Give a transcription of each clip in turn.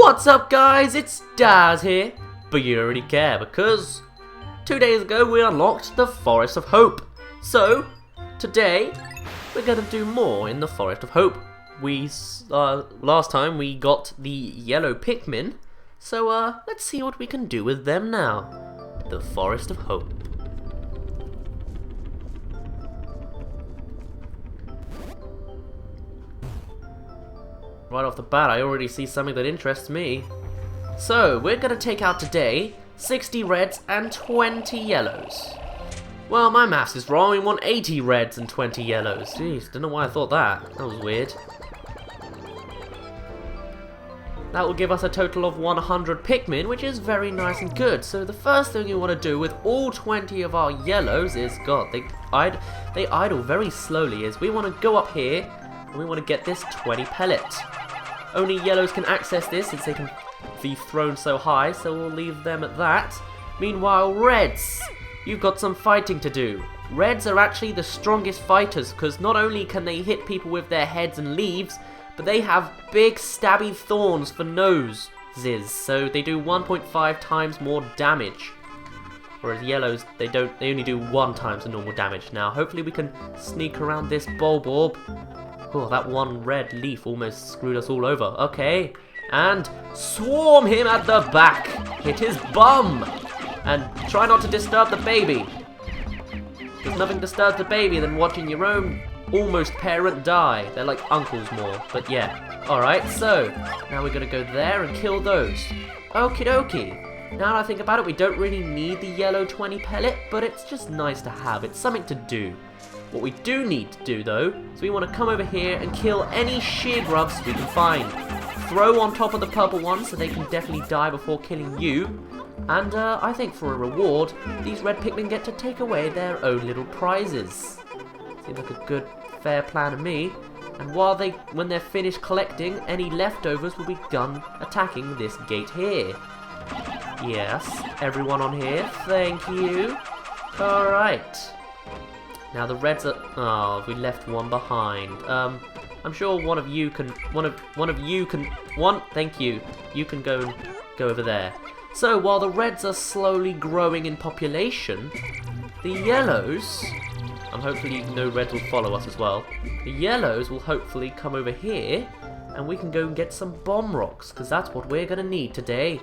What's up guys, it's Daz here, but you don't really care because 2 days ago we unlocked the Forest of Hope. So, today we're going to do more in the Forest of Hope. Last time we got the yellow Pikmin, so let's see what we can do with them now. The Forest of Hope. Right off the bat, I already see something that interests me. So, we're going to take out today 60 reds and 20 yellows. Well, my maths is wrong. We want 80 reds and 20 yellows. Jeez, don't know why I thought that. That was weird. That will give us a total of 100 Pikmin, which is very nice and good. So the first thing you want to do with all 20 of our yellows is, God, they idle very slowly, is we want to go up here and we want to get this 20 pellet. Only yellows can access this since they can be thrown so high, so we'll leave them at that. Meanwhile, reds, you've got some fighting to do. Reds are actually the strongest fighters because not only can they hit people with their heads and leaves, but they have big stabby thorns for noses, so they do 1.5 times more damage. Whereas yellows, they only do 1 times the normal damage. Now, hopefully we can sneak around this bulb. Oh, that one red leaf almost screwed us all over. Okay, and swarm him at the back. Hit his bum. And try not to disturb the baby. There's nothing disturbs the baby than watching your own almost parent die. They're like uncles more, but yeah. Alright, so now we're going to go there and kill those. Okie dokie. Now that I think about it, we don't really need the yellow 20 pellet, but it's just nice to have. It's something to do. What we do need to do though, is we want to come over here and kill any shear grubs we can find. Throw on top of the purple ones so they can definitely die before killing you. And I think for a reward, these red Pikmin get to take away their own little prizes. Seems like a good, fair plan to me. And when they're finished collecting, any leftovers will be done attacking this gate here. Yes, everyone on here, thank you. Alright. Now the reds are... Oh, we left one behind. I'm sure one of you can... Thank you. You can go over there. So, while the reds are slowly growing in population, the yellows... And hopefully no reds will follow us as well. The yellows will hopefully come over here, and we can go and get some bomb rocks, because that's what we're going to need today.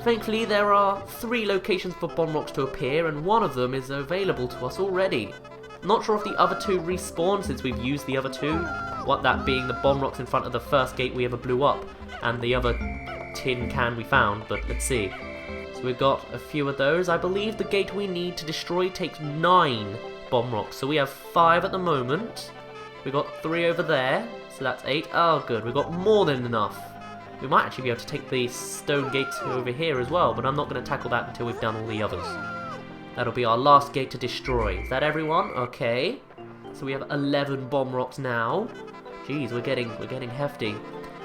Thankfully, there are 3 locations for bomb rocks to appear, and one of them is available to us already. Not sure if the other 2 respawn since we've used the other 2. What that being the bomb rocks in front of the first gate we ever blew up, and the other tin can we found, but let's see. So we've got a few of those. I believe the gate we need to destroy takes 9 bomb rocks. So we have 5 at the moment. We've got 3 over there, so that's 8. Oh good, we've got more than enough. We might actually be able to take the stone gate over here as well, but I'm not going to tackle that until we've done all the others. That'll be our last gate to destroy. Is that everyone? Okay. So we have 11 bomb rocks now. Jeez, we're getting hefty.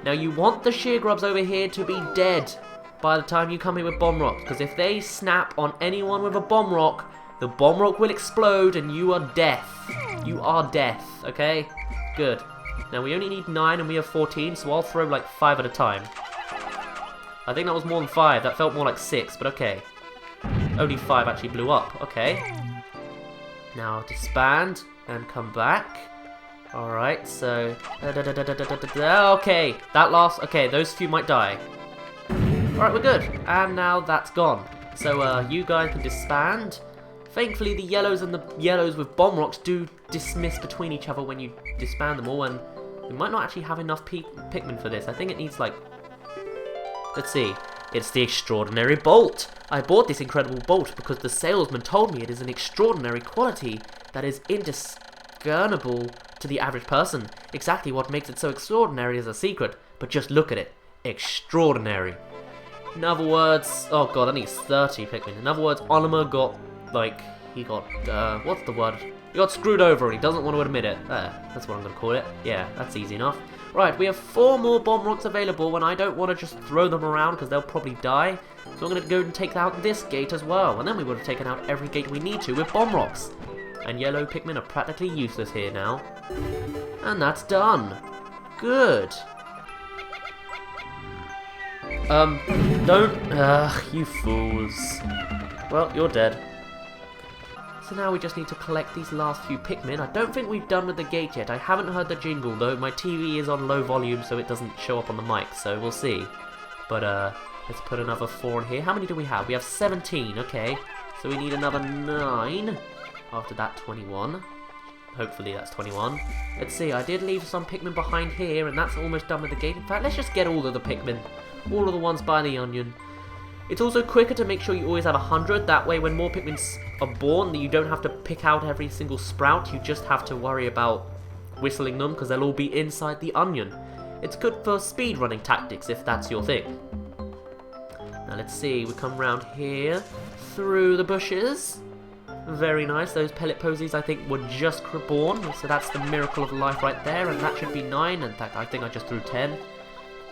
Now you want the shear grubs over here to be dead by the time you come in with bomb rocks, because if they snap on anyone with a bomb rock, the bomb rock will explode and you are death. You are death, okay? Good. Now we only need 9 and we have 14, so I'll throw like 5 at a time. I think that was more than 5. That felt more like 6, but okay. Only 5 actually blew up. Okay. Now disband and come back. Alright, so... Okay, that last... Okay, those few might die. Alright, we're good. And now that's gone. So, you guys can disband. Thankfully, the yellows and the yellows with bomb rocks do dismiss between each other when you disband them all, and we might not actually have enough Pikmin for this. I think it needs, like... Let's see. It's the extraordinary bolt. I bought this incredible bolt because the salesman told me it is an extraordinary quality that is indiscernible to the average person. Exactly what makes it so extraordinary is a secret, but just look at it. Extraordinary. In other words, oh god, that needs 30 Pikmin. In other words, Oliver got, like, he got, what's the word? He got screwed over and he doesn't want to admit it. There, that's what I'm going to call it. Yeah, that's easy enough. Right, we have 4 more bomb rocks available, and I don't want to just throw them around because they'll probably die. So I'm going to go and take out this gate as well, and then we would have taken out every gate we need to with bomb rocks. And yellow Pikmin are practically useless here now. And that's done. Good. Don't. You fools. Well, you're dead. So now we just need to collect these last few Pikmin. I don't think we've done with the gate yet. I haven't heard the jingle, though. My TV is on low volume, so it doesn't show up on the mic, so we'll see. But, let's put another 4 in here. How many do we have? We have 17, okay. So we need another 9. After that, 21. Hopefully that's 21. Let's see, I did leave some Pikmin behind here, and that's almost done with the gate. In fact, let's just get all of the Pikmin. All of the ones by the onion. It's also quicker to make sure you always have 100. That way, when more Pikmin are born, you don't have to pick out every single sprout. You just have to worry about whistling them, because they'll all be inside the onion. It's good for speedrunning tactics, if that's your thing. Now, let's see. We come around here, through the bushes. Very nice. Those pellet posies, I think, were just born. So that's the miracle of life right there. And that should be 9. In fact, I think I just threw 10.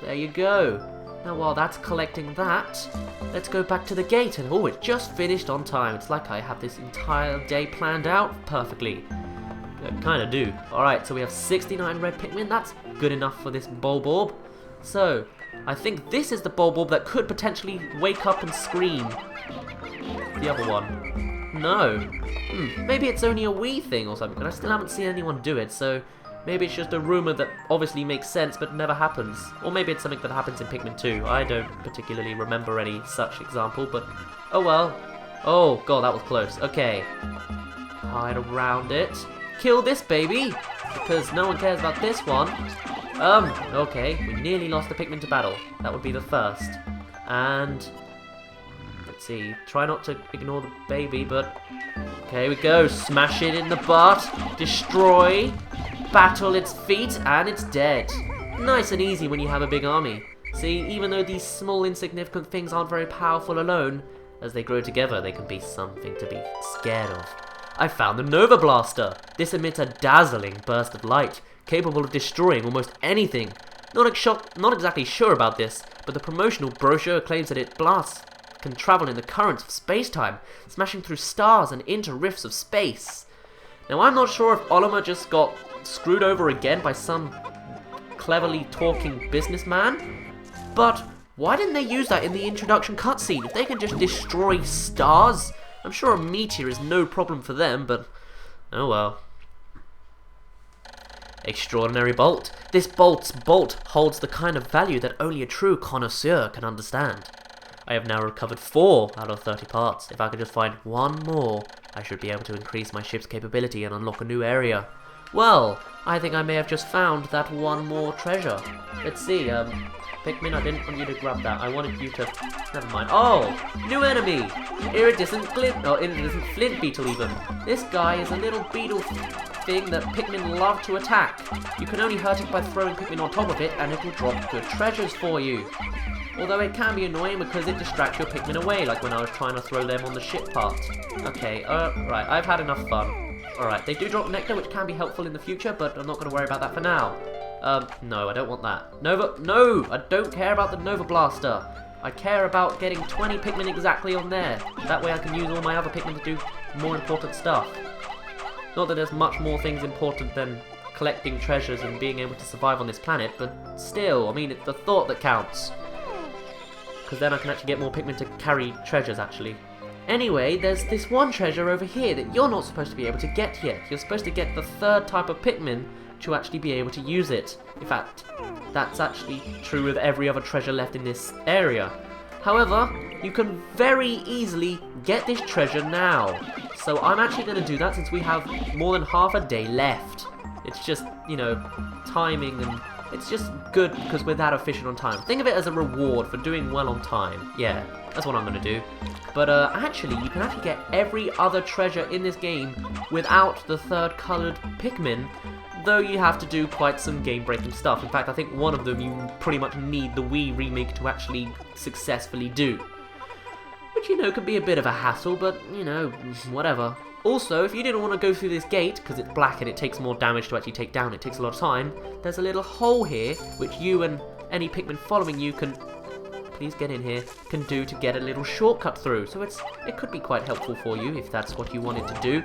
There you go. Now, while that's collecting that, let's go back to the gate. And, oh, it just finished on time. It's like I have this entire day planned out perfectly. I kind of do. Alright, so we have 69 red Pikmin. That's good enough for this Bulborb. So, I think this is the Bulborb that could potentially wake up and scream. The other one. No. Maybe it's only a wee thing or something, but I still haven't seen anyone do it, so maybe it's just a rumour that obviously makes sense but never happens. Or maybe it's something that happens in Pikmin 2. I don't particularly remember any such example, but oh well. Oh god, that was close. Okay. Hide around it. Kill this baby! Because no one cares about this one. Okay. We nearly lost the Pikmin to battle. That would be the first. And let's see. Try not to ignore the baby, but okay, here we go. Smash it in the butt. Destroy. Battle its feet, and it's dead. Nice and easy when you have a big army. See, even though these small insignificant things aren't very powerful alone, as they grow together they can be something to be scared of. I found the Nova Blaster. This emits a dazzling burst of light, capable of destroying almost anything. Not exactly sure about this, but the promotional brochure claims that it blasts can travel in the currents of space-time, smashing through stars and into rifts of space. Now, I'm not sure if Olimar just got screwed over again by some cleverly talking businessman, but why didn't they use that in the introduction cutscene? If they can just destroy stars, I'm sure a meteor is no problem for them, but oh well. Extraordinary bolt. This bolt holds the kind of value that only a true connoisseur can understand. I have now recovered 4 out of 30 parts. If I could just find one more, I should be able to increase my ship's capability and unlock a new area. Well, I think I may have just found that one more treasure. Let's see, Pikmin, I didn't want you to grab that. I wanted you to... Never mind. Oh! New enemy! Iridescent flint beetle even. This guy is a little beetle thing that Pikmin love to attack. You can only hurt it by throwing Pikmin on top of it, and it will drop good treasures for you. Although it can be annoying because it distracts your Pikmin away, like when I was trying to throw them on the ship part. Okay, right, I've had enough fun. Alright, they do drop nectar, which can be helpful in the future, but I'm not going to worry about that for now. No, I don't want that. No! I don't care about the Nova Blaster. I care about getting 20 Pikmin exactly on there. That way I can use all my other Pikmin to do more important stuff. Not that there's much more things important than collecting treasures and being able to survive on this planet, but still, I mean, it's the thought that counts. Because then I can actually get more Pikmin to carry treasures, actually. Anyway, there's this one treasure over here that you're not supposed to be able to get yet. You're supposed to get the 3rd type of Pikmin to actually be able to use it. In fact, that's actually true with every other treasure left in this area. However, you can very easily get this treasure now. So I'm actually going to do that since we have more than half a day left. It's just, you know, timing, and it's just good because we're that efficient on time. Think of it as a reward for doing well on time. Yeah, that's what I'm going to do. But actually, you can actually get every other treasure in this game without the 3rd coloured Pikmin, though you have to do quite some game-breaking stuff. In fact, I think one of them you pretty much need the Wii remake to actually successfully do. Which, you know, can be a bit of a hassle, but, you know, whatever. Also, if you didn't want to go through this gate, because it's black and it takes more damage to actually take down, it takes a lot of time, there's a little hole here, which you and any Pikmin following you can... Please get in here, can do to get a little shortcut through. So it could be quite helpful for you if that's what you wanted to do.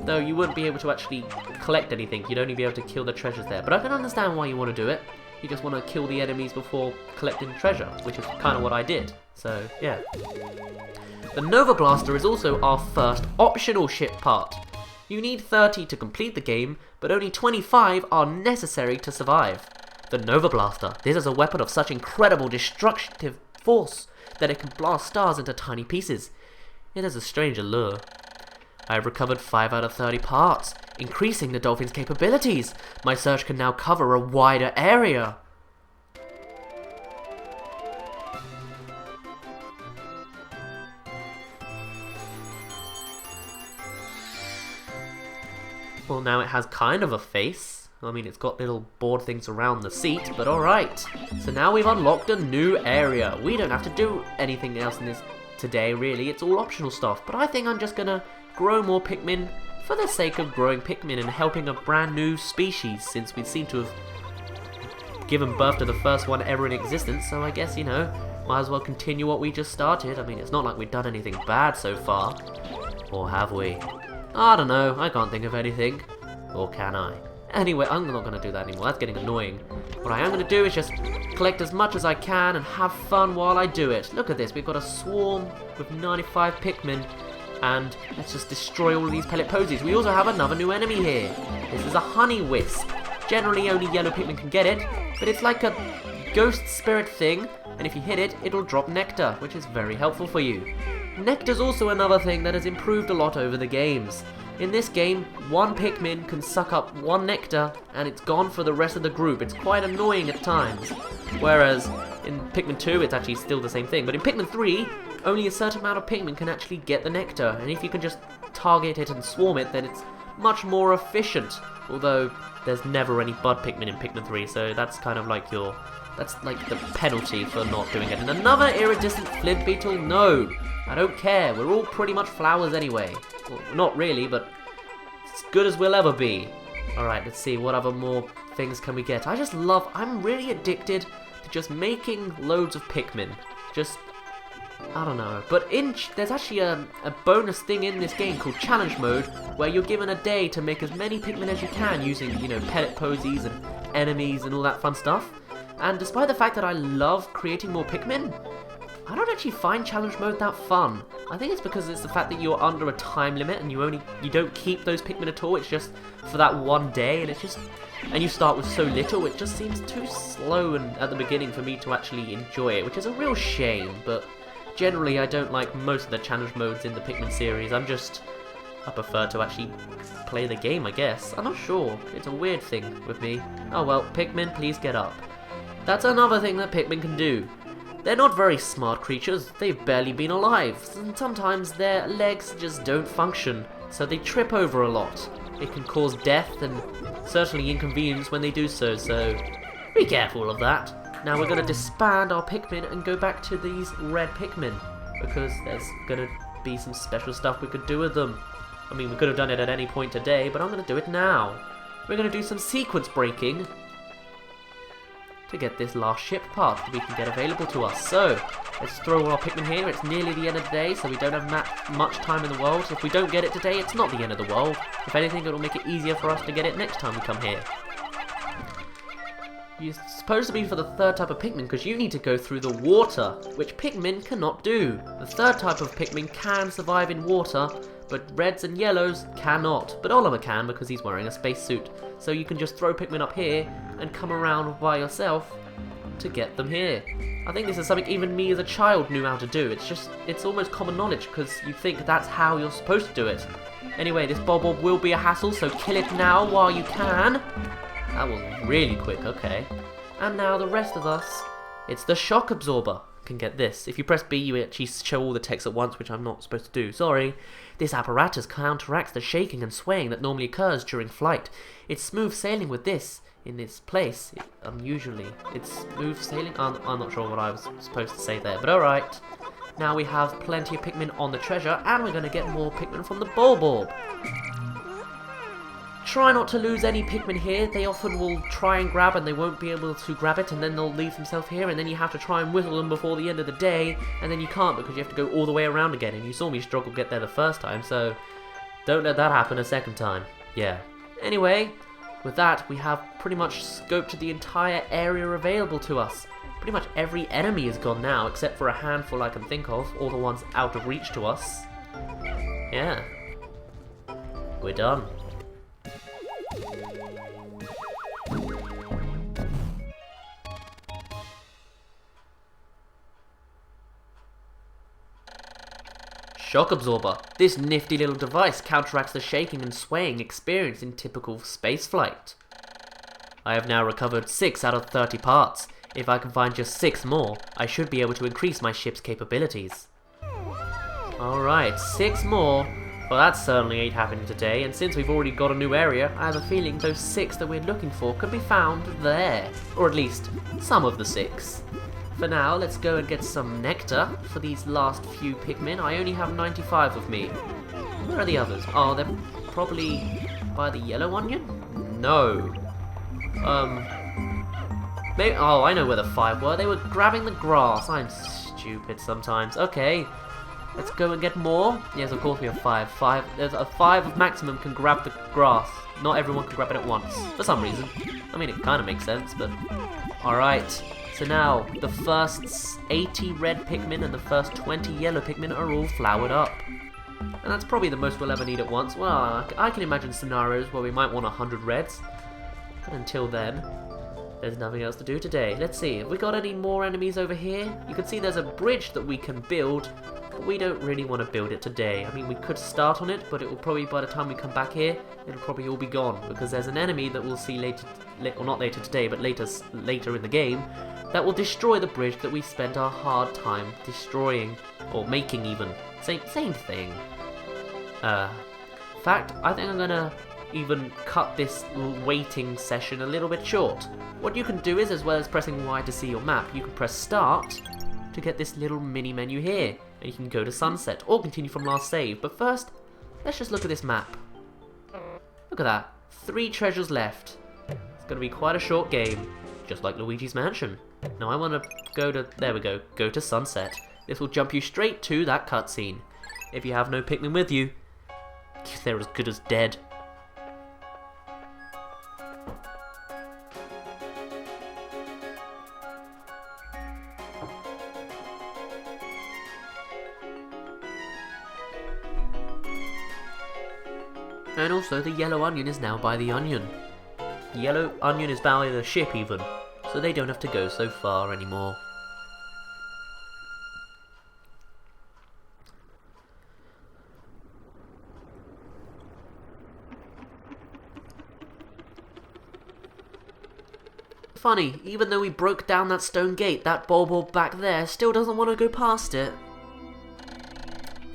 Though you wouldn't be able to actually collect anything. You'd only be able to kill the treasures there. But I can understand why you want to do it. You just want to kill the enemies before collecting treasure, which is kind of what I did. So, yeah. The Nova Blaster is also our first optional ship part. You need 30 to complete the game, but only 25 are necessary to survive. The Nova Blaster. This is a weapon of such incredible destructive force that it can blast stars into tiny pieces. It has a strange allure. I have recovered 5 out of 30 parts, increasing the dolphin's capabilities. My search can now cover a wider area. Well, now it has kind of a face. I mean, it's got little board things around the seat, but alright. So now we've unlocked a new area. We don't have to do anything else in this today, really. It's all optional stuff. But I think I'm just gonna grow more Pikmin for the sake of growing Pikmin and helping a brand new species, since we seem to have given birth to the first one ever in existence. So I guess, you know, might as well continue what we just started. I mean, it's not like we've done anything bad so far. Or have we? I don't know, I can't think of anything. Or can I? Anyway, I'm not going to do that anymore, that's getting annoying. What I am going to do is just collect as much as I can and have fun while I do it. Look at this, we've got a swarm with 95 Pikmin. And let's just destroy all of these pellet posies. We also have another new enemy here. This is a honey wisp. Generally only yellow Pikmin can get it, but it's like a ghost spirit thing. And if you hit it, it'll drop nectar, which is very helpful for you. Nectar's also another thing that has improved a lot over the games. In this game, one Pikmin can suck up one nectar and it's gone for the rest of the group. It's quite annoying at times. Whereas in Pikmin 2, it's actually still the same thing. But in Pikmin 3, only a certain amount of Pikmin can actually get the nectar. And if you can just target it and swarm it, then it's much more efficient. Although, there's never any bud Pikmin in Pikmin 3, so that's kind of like your... that's like the penalty for not doing it. And another iridescent flint beetle? No! I don't care, we're all pretty much flowers anyway. Well, not really, but as good as we'll ever be. Alright, let's see, what other more things can we get? I'm really addicted to just making loads of Pikmin. Just, I don't know. But there's actually a bonus thing in this game called Challenge Mode, where you're given a day to make as many Pikmin as you can using, you know, pellet posies and enemies and all that fun stuff. And despite the fact that I love creating more Pikmin, I don't actually find challenge mode that fun. I think it's because it's the fact that you're under a time limit and you don't keep those Pikmin at all. It's just for that one day, and you start with so little, it just seems too slow and at the beginning for me to actually enjoy it, which is a real shame. But generally, I don't like most of the challenge modes in the Pikmin series. I prefer to actually play the game, I guess. I'm not sure. It's a weird thing with me. Oh well, Pikmin, please get up. That's another thing that Pikmin can do. They're not very smart creatures, they've barely been alive, and sometimes their legs just don't function, so they trip over a lot. It can cause death and certainly inconvenience when they do so be careful of that. Now we're going to disband our Pikmin and go back to these red Pikmin, because there's going to be some special stuff we could do with them. I mean, we could have done it at any point today, but I'm going to do it now. We're going to do some sequence breaking to get this last ship part that we can get available to us. So, let's throw all our Pikmin here. It's nearly the end of the day, so we don't have much time in the world. If we don't get it today, it's not the end of the world. If anything, it'll make it easier for us to get it next time we come here. You're supposed to be for the third type of Pikmin, because you need to go through the water, which Pikmin cannot do. The third type of Pikmin can survive in water, but reds and yellows cannot. But Oliver can, because he's wearing a spacesuit. So you can just throw Pikmin up here and come around by yourself to get them here. I think this is something even me as a child knew how to do. It's almost common knowledge, because you think that's how you're supposed to do it. Anyway, this Bob will be a hassle, so kill it now while you can. That was really quick, okay. And now the rest of us, it's the shock absorber. Can get this. If you press B, you actually show all the text at once, which I'm not supposed to do. Sorry. This apparatus counteracts the shaking and swaying that normally occurs during flight. It's smooth sailing with this in this place. It's smooth sailing. I'm not sure what I was supposed to say there, but alright. Now we have plenty of Pikmin on the treasure, and we're going to get more Pikmin from the Bulborb. Try not to lose any Pikmin here. They often will try and grab and they won't be able to grab it, and then they'll leave themselves here, and then you have to try and whittle them before the end of the day, and then you can't because you have to go all the way around again, and you saw me struggle to get there the first time, so don't let that happen a second time. Yeah. Anyway, with that, we have pretty much scoped the entire area available to us. Pretty much every enemy is gone now, except for a handful I can think of, all the ones out of reach to us. Yeah. We're done. Shock Absorber. This nifty little device counteracts the shaking and swaying experienced in typical spaceflight. I have now recovered 6 out of 30 parts. If I can find just 6 more, I should be able to increase my ship's capabilities. Alright, 6 more. Well, that certainly ain't happening today, and since we've already got a new area, I have a feeling those 6 that we're looking for could be found there. Or at least, some of the 6. For now, let's go and get some nectar for these last few Pikmin. I only have 95 of me. Where are the others? Oh, they're probably by the yellow onion? No. Maybe, oh, I know where the 5 were. They were grabbing the grass. I'm stupid sometimes. Okay, let's go and get more. Yes, of course we have 5. There's a 5 of maximum can grab the grass. Not everyone can grab it at once, for some reason. I mean, it kind of makes sense, but... Alright. So now, the first 80 red Pikmin and the first 20 yellow Pikmin are all flowered up. And that's probably the most we'll ever need at once. Well, I can imagine scenarios where we might want 100 reds. But until then, there's nothing else to do today. Let's see, have we got any more enemies over here? You can see there's a bridge that we can build, but we don't really want to build it today. I mean, we could start on it, but it will probably, by the time we come back here, it'll probably all be gone. Because there's an enemy that we'll see later, or not later today, but later in the game, that will destroy the bridge that we spent our hard time destroying, or making even. Same thing. In fact, I think I'm gonna even cut this waiting session a little bit short. What you can do is, as well as pressing Y to see your map, you can press Start to get this little mini menu here, and you can go to Sunset, or continue from last save. But first, let's just look at this map. Look at that, 3 treasures left. It's gonna be quite a short game, just like Luigi's Mansion. Now I want to go to, there we go to Sunset. This will jump you straight to that cutscene. If you have no Pikmin with you, they're as good as dead. And also the yellow onion is now by the onion. The yellow onion is by the ship even, so they don't have to go so far anymore. Funny, even though we broke down that stone gate, that bulb back there still doesn't want to go past it.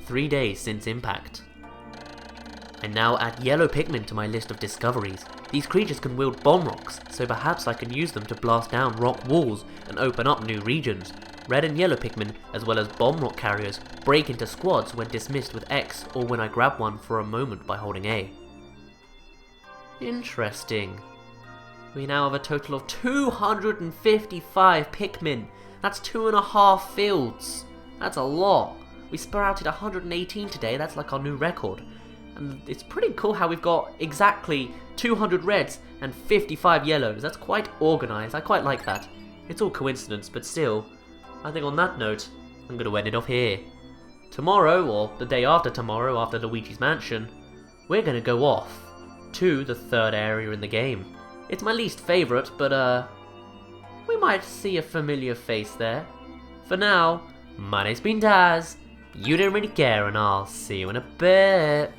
3 days since impact. I now add yellow Pikmin to my list of discoveries. These creatures can wield bomb rocks, so perhaps I can use them to blast down rock walls and open up new regions. Red and yellow Pikmin, as well as bomb rock carriers, break into squads when dismissed with X or when I grab one for a moment by holding A. Interesting. We now have a total of 255 Pikmin. That's 2.5 fields. That's a lot. We sprouted 118 today, that's like our new record. And it's pretty cool how we've got exactly 200 reds and 55 yellows. That's quite organised, I quite like that. It's all coincidence, but still, I think on that note, I'm going to end it off here. Tomorrow, or the day after tomorrow, after Luigi's Mansion, we're going to go off to the 3rd area in the game. It's my least favourite, but we might see a familiar face there. For now, my name's been Daz, you don't really care, and I'll see you in a bit.